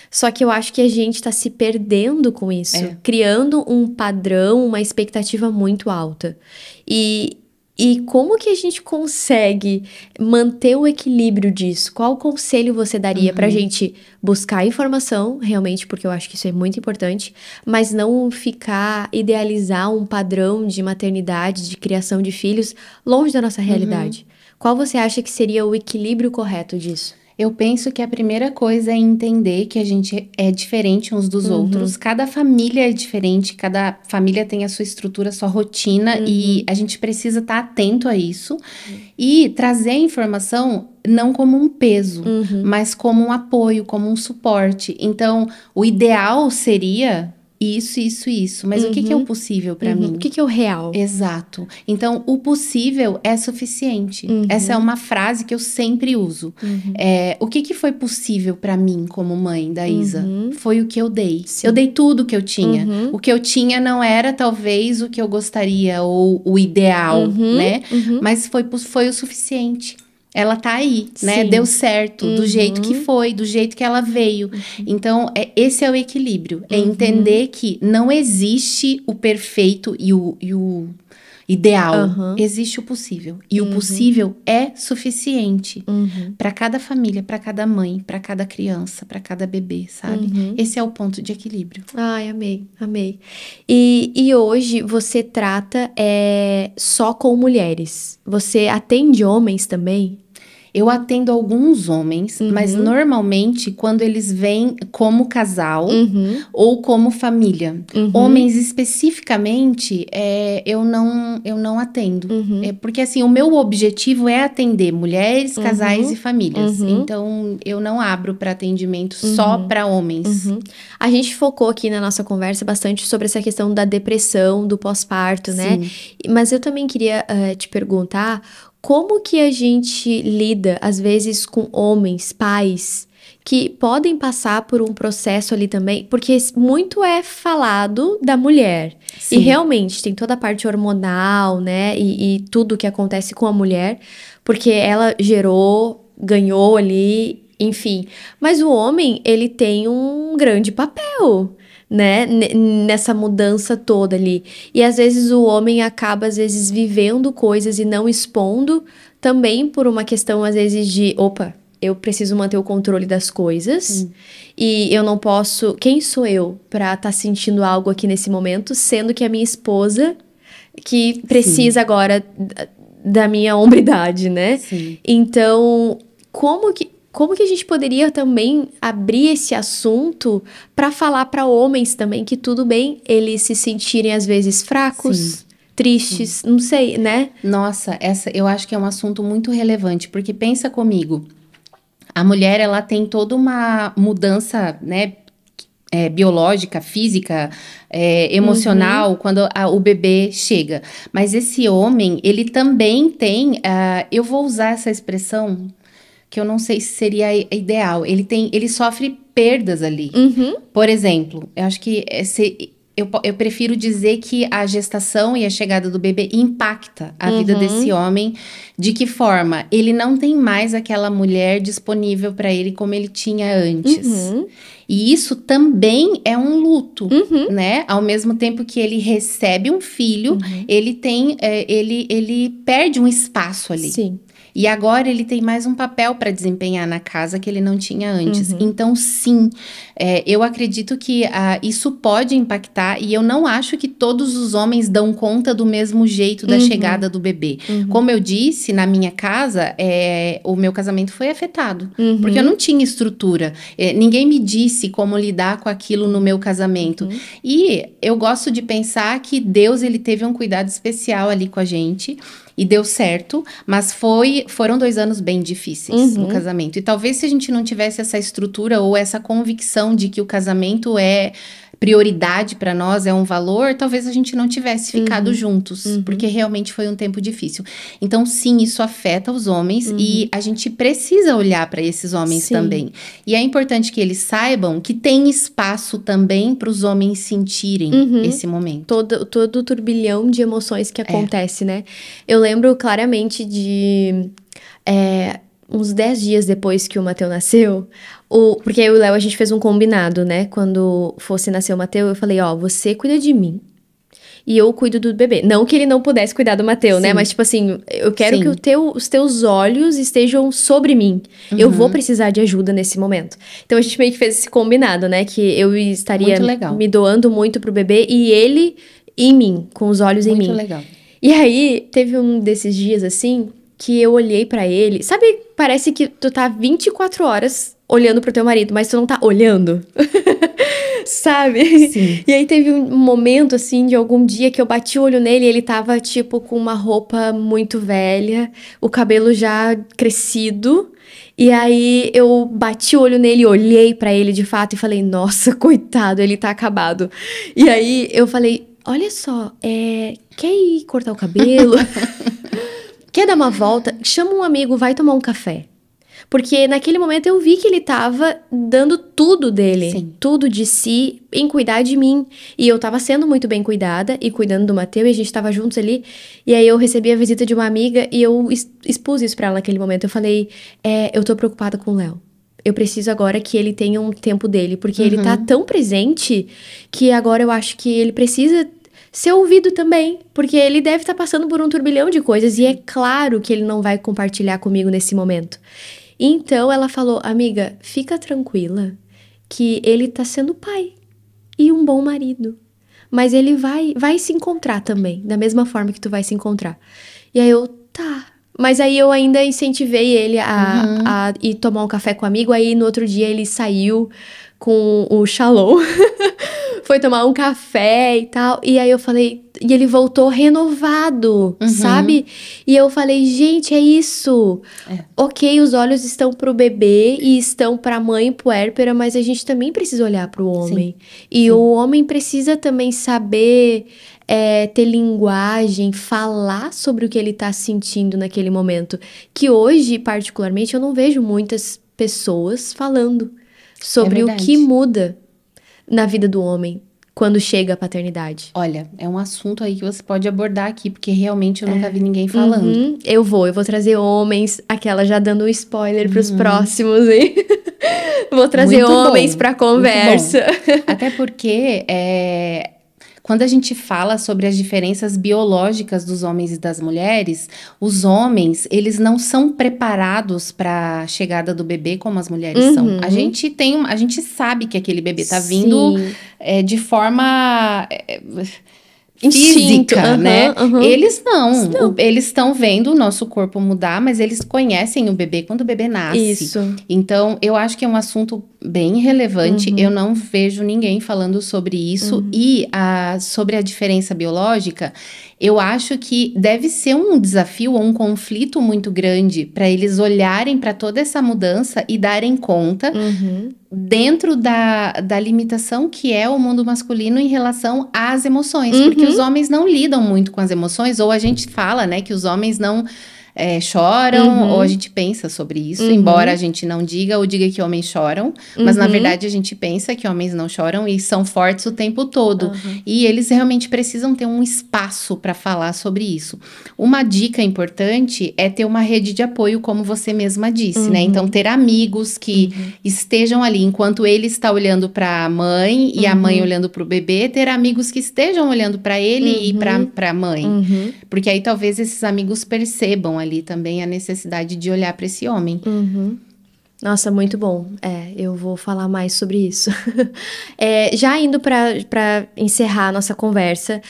Só que eu acho que a gente tá se perdendo com isso. Criando um padrão, uma expectativa muito alta. E como que a gente consegue manter o equilíbrio disso? Qual conselho você daria pra gente buscar informação, realmente, porque eu acho que isso é muito importante, mas não idealizar um padrão de maternidade, de criação de filhos, longe da nossa realidade? Qual você acha que seria o equilíbrio correto disso?
Eu penso que a primeira coisa é entender que a gente é diferente uns dos outros. Cada família é diferente, cada família tem a sua estrutura, a sua rotina, e a gente precisa estar atento a isso. E trazer a informação não como um peso, mas como um apoio, como um suporte. Então, o ideal seria... Isso. Mas o que é o possível pra mim?
O que é o real?
Exato. Então, o possível é suficiente. Essa é uma frase que eu sempre uso. O que foi possível pra mim como mãe da Isa? Foi o que eu dei.
Sim.
Eu dei tudo o que eu tinha. O que eu tinha não era, talvez, o que eu gostaria ou o ideal, né? Mas foi o suficiente. Ela tá aí, né?
Sim.
Deu certo, do jeito que foi, do jeito que ela veio. Então, esse é o equilíbrio. É entender que não existe o perfeito e ideal.
Aham.
Existe o possível. E o possível é suficiente para cada família, para cada mãe, para cada criança, para cada bebê, sabe? Esse é o ponto de equilíbrio.
Ai, amei, amei. E hoje você trata só com mulheres? Você atende homens também?
Eu atendo alguns homens, mas normalmente quando eles vêm como casal ou como família. Homens especificamente, eu não atendo. Porque assim, o meu objetivo é atender mulheres, casais e famílias. Então, eu não abro para atendimento só para homens.
A gente focou aqui na nossa conversa bastante sobre essa questão da depressão, do pós-parto, né? Mas eu também queria te perguntar como que a gente lida, às vezes, com homens, pais, que podem passar por um processo ali também, porque muito é falado da mulher.
Sim.
E realmente tem toda a parte hormonal, né? E tudo que acontece com a mulher, porque ela gerou, ganhou ali, enfim. Mas o homem, ele tem um grande papel, né, nessa mudança toda ali. E às vezes o homem acaba, às vezes, vivendo coisas e não expondo, também por uma questão, às vezes, de, opa, eu preciso manter o controle das coisas, e eu não posso, quem sou eu pra estar sentindo algo aqui nesse momento, sendo que a minha esposa, que precisa agora da minha hombridade, né?
Sim.
Então, como que a gente poderia também abrir esse assunto para falar para homens também que tudo bem eles se sentirem às vezes fracos, tristes, não sei, né?
Nossa, eu acho que é um assunto muito relevante, porque pensa comigo, a mulher ela tem toda uma mudança, né, biológica, física, emocional, quando o bebê chega. Mas esse homem, ele também tem, eu vou usar essa expressão que eu não sei se seria ideal. Ele sofre perdas ali. Por exemplo, eu acho que eu prefiro dizer que a gestação e a chegada do bebê impacta a vida desse homem. De que forma? Ele não tem mais aquela mulher disponível para ele como ele tinha antes. E isso também é um luto, né? Ao mesmo tempo que ele recebe um filho, ele tem, ele perde um espaço ali.
Sim.
E agora ele tem mais um papel para desempenhar na casa que ele não tinha antes. Então, sim, eu acredito que isso pode impactar. E eu não acho que todos os homens dão conta do mesmo jeito da chegada do bebê. Como eu disse, na minha casa, o meu casamento foi afetado. Porque eu não tinha estrutura. Ninguém me disse como lidar com aquilo no meu casamento. E eu gosto de pensar que Deus, ele teve um cuidado especial ali com a gente. E deu certo, mas foram 2 anos bem difíceis no casamento. E talvez se a gente não tivesse essa estrutura ou essa convicção de que o casamento é prioridade para nós, é um valor, talvez a gente não tivesse ficado juntos, porque realmente foi um tempo difícil. Então, sim, isso afeta os homens e a gente precisa olhar para esses homens também. E é importante que eles saibam que tem espaço também para os homens sentirem esse momento.
Todo o turbilhão de emoções que acontece, né? Eu lembro claramente de uns 10 dias depois que o Mateu nasceu, porque eu e o Léo, a gente fez um combinado, né? Quando fosse nascer o Mateu, eu falei, você cuida de mim e eu cuido do bebê. Não que ele não pudesse cuidar do Mateu, né? Mas, tipo assim, eu quero que os teus olhos estejam sobre mim. Eu vou precisar de ajuda nesse momento. Então, a gente meio que fez esse combinado, né? Que eu estaria me doando muito pro bebê e ele em mim, com os olhos em mim.
Muito legal.
E aí, teve um desses dias, assim, que eu olhei pra ele. Sabe, parece que tu tá 24 horas olhando pro teu marido, mas tu não tá olhando. Sabe?
Sim.
E aí teve um momento, assim, de algum dia que eu bati o olho nele e ele tava, tipo, com uma roupa muito velha, o cabelo já crescido. E aí eu bati o olho nele, olhei pra ele de fato e falei, nossa, coitado, ele tá acabado. E aí eu falei, olha só, quer ir cortar o cabelo? Quer dar uma volta? Chama um amigo, vai tomar um café. Porque naquele momento eu vi que ele tava dando tudo dele, tudo de si, em cuidar de mim. E eu tava sendo muito bem cuidada e cuidando do Mateu, e a gente tava juntos ali. E aí eu recebi a visita de uma amiga e eu expus isso pra ela naquele momento. Eu falei, eu tô preocupada com o Léo. Eu preciso agora que ele tenha um tempo dele, porque ele tá tão presente que agora eu acho que ele precisa ser ouvido também, porque ele deve estar passando por um turbilhão de coisas e é claro que ele não vai compartilhar comigo nesse momento. Então ela falou, amiga, fica tranquila que ele tá sendo pai e um bom marido, mas ele vai se encontrar também, da mesma forma que tu vai se encontrar. E aí eu, tá. Mas aí eu ainda incentivei ele a ir tomar um café com um amigo, aí no outro dia ele saiu com o Shalom, foi tomar um café e tal, e aí eu falei, e ele voltou renovado, sabe? E eu falei, gente, é isso. Ok, os olhos estão pro bebê e estão pra mãe puérpera, mas a gente também precisa olhar pro homem. Sim. E o homem precisa também saber ter linguagem, falar sobre o que ele tá sentindo naquele momento. Que hoje, particularmente, eu não vejo muitas pessoas falando sobre o que muda na vida do homem quando chega a paternidade.
Olha, é um assunto aí que você pode abordar aqui, porque realmente eu nunca vi ninguém falando.
Eu vou trazer homens, aquela já dando um spoiler pros próximos, hein? Vou trazer muito homens pra conversa.
Até porque quando a gente fala sobre as diferenças biológicas dos homens e das mulheres, os homens, eles não são preparados para a chegada do bebê como as mulheres são. A gente sabe que aquele bebê tá vindo de forma física, né? Eles não. Eles estão vendo o nosso corpo mudar, mas eles conhecem o bebê quando o bebê nasce.
Isso.
Então, eu acho que é um assunto bem relevante. Eu não vejo ninguém falando sobre isso. E sobre a diferença biológica, eu acho que deve ser um desafio ou um conflito muito grande para eles olharem para toda essa mudança e darem conta dentro da limitação que é o mundo masculino em relação às emoções. Porque os homens não lidam muito com as emoções, ou a gente fala, né, que os homens não choram, ou a gente pensa sobre isso, embora a gente não diga ou diga que homens choram, mas na verdade a gente pensa que homens não choram e são fortes o tempo todo. E eles realmente precisam ter um espaço para falar sobre isso. Uma dica importante é ter uma rede de apoio, como você mesma disse, né? Então, ter amigos que estejam ali enquanto ele está olhando para a mãe e a mãe olhando para o bebê, ter amigos que estejam olhando para ele e para a mãe. Porque aí talvez esses amigos percebam ali também a necessidade de olhar para esse homem.
Nossa, muito bom. Eu vou falar mais sobre isso. Já indo para encerrar a nossa conversa,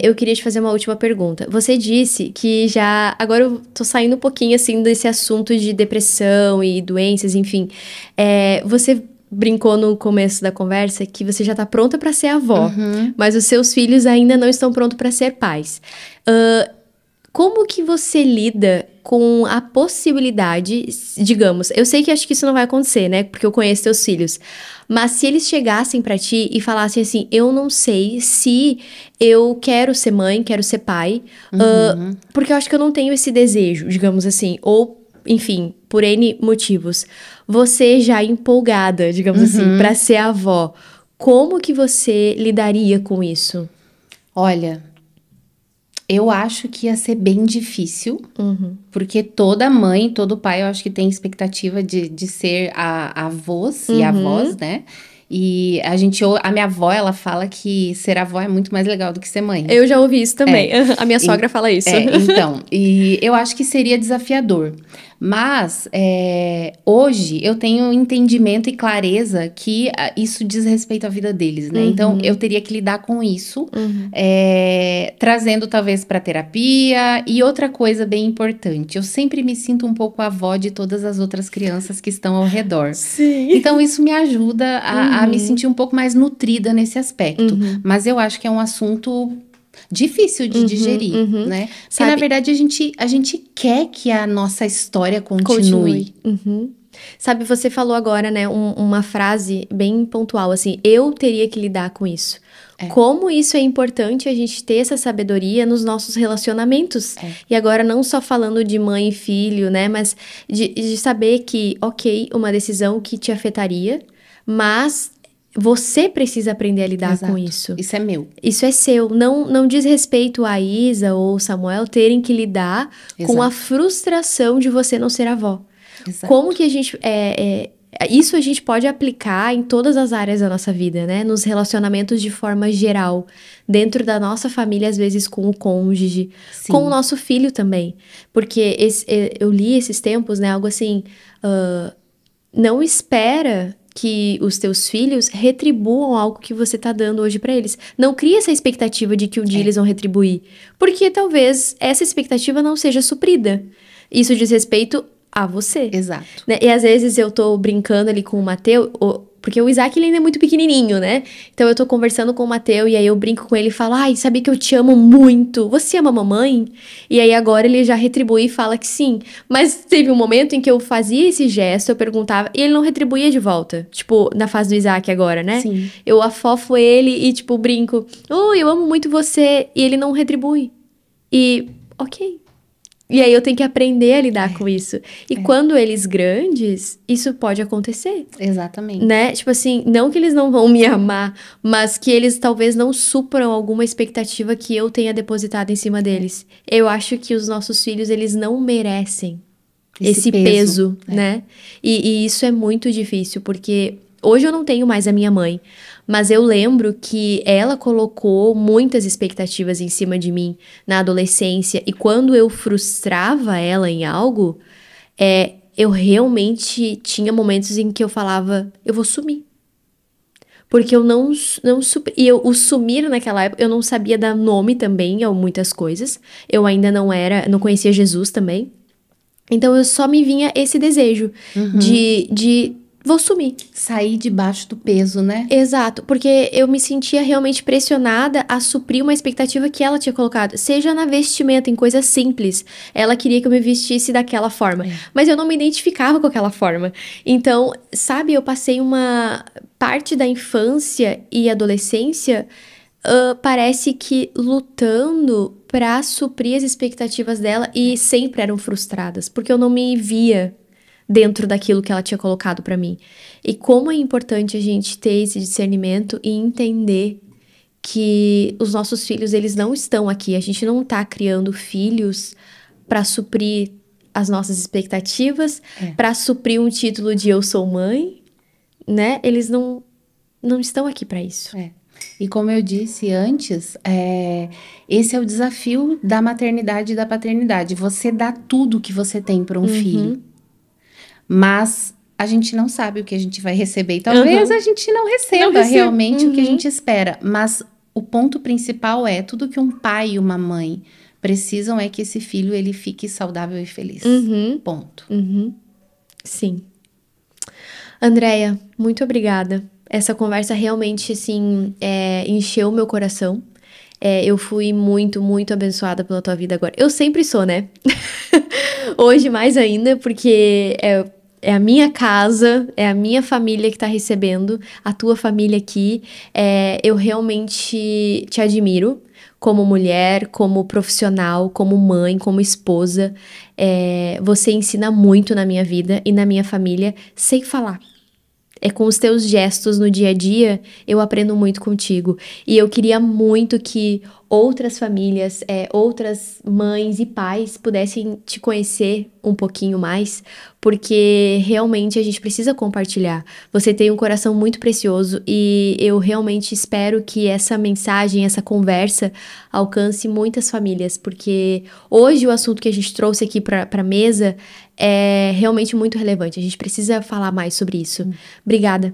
eu queria te fazer uma última pergunta. Você disse que já... Agora eu tô saindo um pouquinho, assim, desse assunto de depressão e doenças, enfim. Você brincou no começo da conversa que você já tá pronta para ser avó, mas os seus filhos ainda não estão prontos para ser pais. Como que você lida com a possibilidade, digamos, eu sei que acho que isso não vai acontecer, né, porque eu conheço teus filhos, mas se eles chegassem pra ti e falassem assim, eu não sei se eu quero ser mãe, quero ser pai, porque eu acho que eu não tenho esse desejo, digamos assim, ou, enfim, por N motivos, você já empolgada, digamos assim, pra ser avó, como que você lidaria com isso?
Olha... Eu acho que ia ser bem difícil, porque toda mãe, todo pai, eu acho que tem expectativa de ser avós e avós, né? E a minha avó, ela fala que ser avó é muito mais legal do que ser mãe.
Eu já ouvi isso também. A minha sogra fala isso.
Então, e eu acho que seria desafiador. Mas, hoje, eu tenho entendimento e clareza que isso diz respeito à vida deles, né? Então, eu teria que lidar com isso, trazendo talvez para terapia. E outra coisa bem importante, eu sempre me sinto um pouco avó de todas as outras crianças que estão ao redor.
Sim.
Então, isso me ajuda a me sentir um pouco mais nutrida nesse aspecto. Mas eu acho que é um assunto... difícil de digerir, né? Porque, na verdade, a gente quer que a nossa história continue.
Sabe, você falou agora, né, uma frase bem pontual, assim, eu teria que lidar com isso. Como isso é importante a gente ter essa sabedoria nos nossos relacionamentos. E agora, não só falando de mãe e filho, né, mas de saber que, ok, uma decisão que te afetaria, mas... você precisa aprender a lidar com isso.
Isso é meu.
Isso é seu. Não diz respeito a Isa ou Samuel terem que lidar com a frustração de você não ser avó. Como que a gente... Isso a gente pode aplicar em todas as áreas da nossa vida, né? Nos relacionamentos de forma geral, dentro da nossa família, às vezes com o cônjuge,
Sim.
com o nosso filho também. Porque eu li esses tempos, né? Algo assim, não espera que os teus filhos retribuam algo que você tá dando hoje pra eles. Não cria essa expectativa de que um dia eles vão retribuir. Porque talvez essa expectativa não seja suprida. Isso diz respeito a você.
Exato.
Né? E às vezes eu tô brincando ali com o Mateu, porque o Isaac ele ainda é muito pequenininho, né? Então eu tô conversando com o Mateu e aí eu brinco com ele e falo, ai, sabia que eu te amo muito? Você ama a mamãe? E aí agora ele já retribui e fala que sim. Mas teve um momento em que eu fazia esse gesto, eu perguntava, e ele não retribuía de volta. Tipo, na fase do Isaac agora, né?
Sim.
Eu afofo ele e tipo, brinco, eu amo muito você. E ele não retribui. E, ok. E aí eu tenho que aprender a lidar com isso. E quando eles grandes, isso pode acontecer.
Exatamente.
Né? Tipo assim, não que eles não vão me amar, mas que eles talvez não supram alguma expectativa que eu tenha depositado em cima deles. Eu acho que os nossos filhos, eles não merecem esse peso, né? E isso é muito difícil, porque hoje eu não tenho mais a minha mãe, mas eu lembro que ela colocou muitas expectativas em cima de mim na adolescência, e quando eu frustrava ela em algo, eu realmente tinha momentos em que eu falava, eu vou sumir. Porque eu não e o sumir naquela época, eu não sabia dar nome também a muitas coisas. Eu ainda não conhecia Jesus também. Então eu só me vinha esse desejo de vou sumir.
Sair debaixo do peso, né?
Exato, porque eu me sentia realmente pressionada a suprir uma expectativa que ela tinha colocado, seja na vestimenta, em coisas simples. Ela queria que eu me vestisse daquela forma, mas eu não me identificava com aquela forma. Então, sabe, eu passei uma parte da infância e adolescência, parece que lutando pra suprir as expectativas dela, e sempre eram frustradas, porque eu não me via dentro daquilo que ela tinha colocado pra mim. E como é importante a gente ter esse discernimento e entender que os nossos filhos, eles não estão aqui. A gente não tá criando filhos pra suprir as nossas expectativas, pra suprir um título de eu sou mãe, né? Eles não estão aqui pra isso.
E como eu disse antes, esse é o desafio da maternidade e da paternidade. Você dá tudo que você tem para um filho. Mas a gente não sabe o que a gente vai receber. E talvez a gente não receba realmente o que a gente espera. Mas o ponto principal tudo que um pai e uma mãe precisam é que esse filho ele fique saudável e feliz. Ponto.
Sim. Andréia, muito obrigada. Essa conversa realmente, assim, encheu o meu coração. Eu fui muito, muito abençoada pela tua vida agora. Eu sempre sou, né? Hoje mais ainda, porque é a minha casa, é a minha família que tá recebendo, a tua família aqui. Eu realmente te admiro como mulher, como profissional, como mãe, como esposa. Você ensina muito na minha vida e na minha família, sem falar. Com os teus gestos no dia a dia, eu aprendo muito contigo. E eu queria muito que outras famílias, outras mães e pais pudessem te conhecer um pouquinho mais, porque realmente a gente precisa compartilhar. Você tem um coração muito precioso e eu realmente espero que essa mensagem, essa conversa alcance muitas famílias, porque hoje o assunto que a gente trouxe aqui para a mesa é realmente muito relevante. A gente precisa falar mais sobre isso. Obrigada.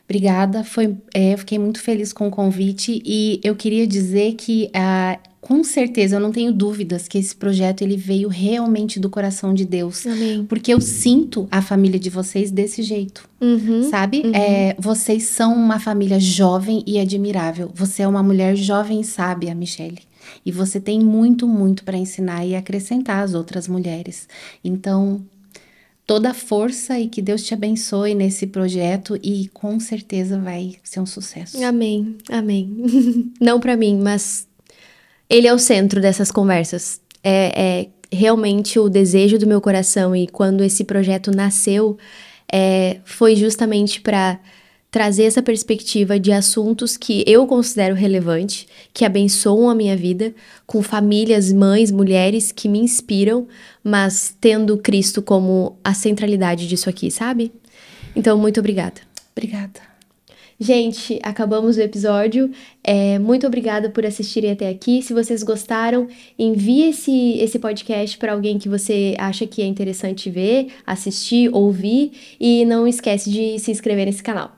Obrigada, eu fiquei muito feliz com o convite e eu queria dizer que, com certeza, eu não tenho dúvidas que esse projeto ele veio realmente do coração de Deus.
Amém.
Porque eu sinto a família de vocês desse jeito, sabe? Vocês são uma família jovem e admirável. Você é uma mulher jovem e sábia, Michele. E você tem muito, muito para ensinar e acrescentar às outras mulheres. Então, toda a força e que Deus te abençoe nesse projeto e com certeza vai ser um sucesso.
Amém, amém. Não pra mim, mas ele é o centro dessas conversas. É realmente o desejo do meu coração, e quando esse projeto nasceu, foi justamente pra trazer essa perspectiva de assuntos que eu considero relevante, que abençoam a minha vida, com famílias, mães, mulheres que me inspiram, mas tendo Cristo como a centralidade disso aqui, sabe? Então, muito obrigada.
Obrigada.
Gente, acabamos o episódio. Muito obrigada por assistirem até aqui. Se vocês gostaram, envie esse podcast para alguém que você acha que é interessante ver, assistir, ouvir. E não esquece de se inscrever nesse canal.